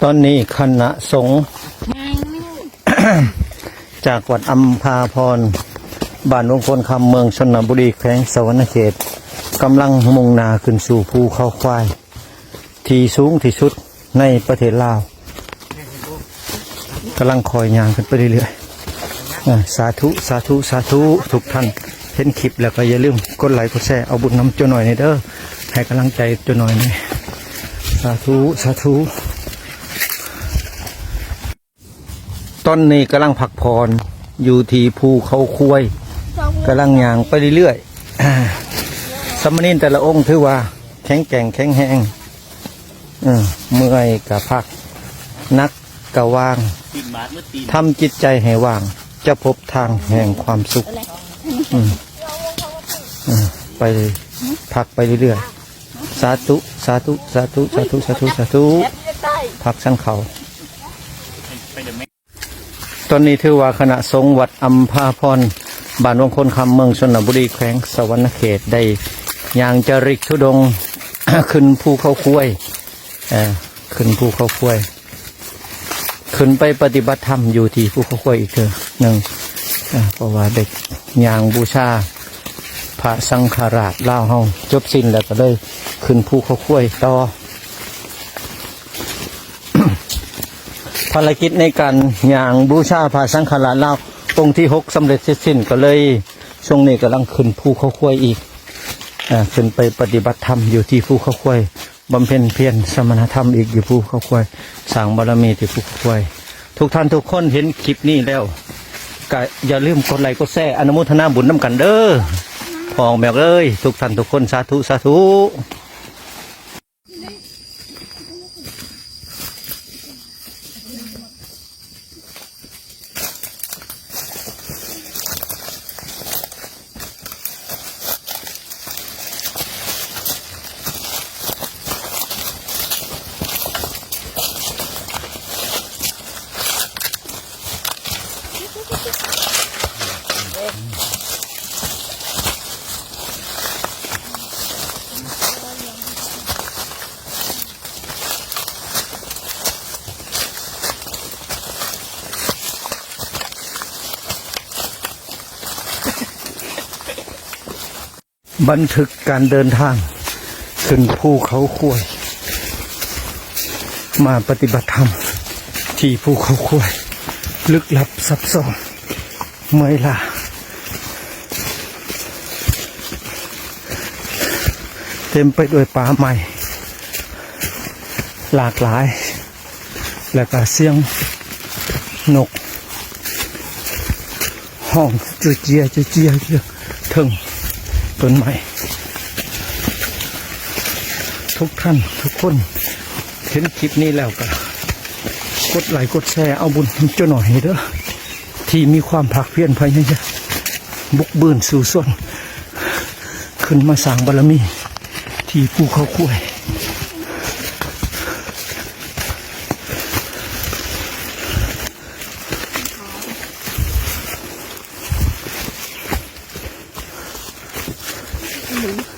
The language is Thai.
ตอนนี้คณะสงฆ์ จากวัดอัมพาพรบ้านหลวงพลคำเมืองชนบุรีแขวงสวรรณเขตกำลังมุ่งหน้าขึ้นสู่ภูเขาควายที่สูงที่สุดในประเทศลาวกำลังคอยย่างขึ้นไปเรื่อยๆสาธุสาธุสาธุทุกท่านเห็นคลิปแล้วก็อย่าลืมกดไลค์กดแชร์เอาบุญน้ำเจ้าหน่อยในเด้อให้กำลังใจเจ้าหน่อยนี่สาธุสาธุตอนนี้กำลังพักผ่อนอยู่ที่ภูเขาคุยกำลังย่างไปเรื่อยๆสมณีแต่ละองค์ถือว่าแข็งแกร่งแข็งแรงเมื่อยกับพักนักกะว่างทำจิตใจให้ว่างจะพบทางแห่งความสุขไปพักไปเรื่อยๆสาธุสาธุสาธุสาธุสาธุสาธุพักชั้นเขาตอนนี้ถือว่าคณะสงฆ์วัดอัมพาพรบ้านหลวงพลคำเมืองชนบุรีแขวงสวรรณเขตได้ย่างจริกธุดงค์ ขึ้นภูเขาคุยขึ้นภูเขาคุยขึ้นไปปฏิบัติธรรมอยู่ที่ภูเขาคุยอีกหนึ่งเพราะว่าเด็กย่างบูชาพระสังฆราชเล่าเฮาจบสิ้นแล้วก็เลยขึ้นภูเขาคุยต่อ ภารกิจในการย่างบูชาพระสังฆราชเล่าองค์ที่6สำเร็จเสร็จสิ้นก็เลยช่วงนี้กำลังขึ้นภูเขาคุยอีกขึ้นไปปฏิบัติธรรมอยู่ที่ภูเขาคุยบำเพ็ญเพียรสมณธรรมอีกอยู่ภูเขาคุยสร้างบารมีที่ภูเขาคุยทุกท่านทุกคนเห็นคลิปนี้แล้วก็อย่าลืมกดไลค์กดแชร์อนุโมทนาบุญน้ำกันเด้อพองแบบเลยทุกท่านทุกคนสาธุสาธุบันทึกการเดินทางขึ้นภูเขาคุยมาปฏิบัติธรรมที่ภูเขาคุยลึกลับซับซ้อนเมื่อยล้าเต็มไปด้วยป่าไม้หลากหลายและก็เสียงนกห้องจุเจียจุเจียถึงต้นไม้ทุกท่านทุกคนเห็นคลิปนี้แล้วก็กดไลค์กดแชร์เอาบุญเจ้าหน่อยเด้อที่มีความภาคเพียรพยายามบุกบืนสู่ส่วนขึ้นมาสร้างบารมีที่ภูเขาคุยMm-hmm.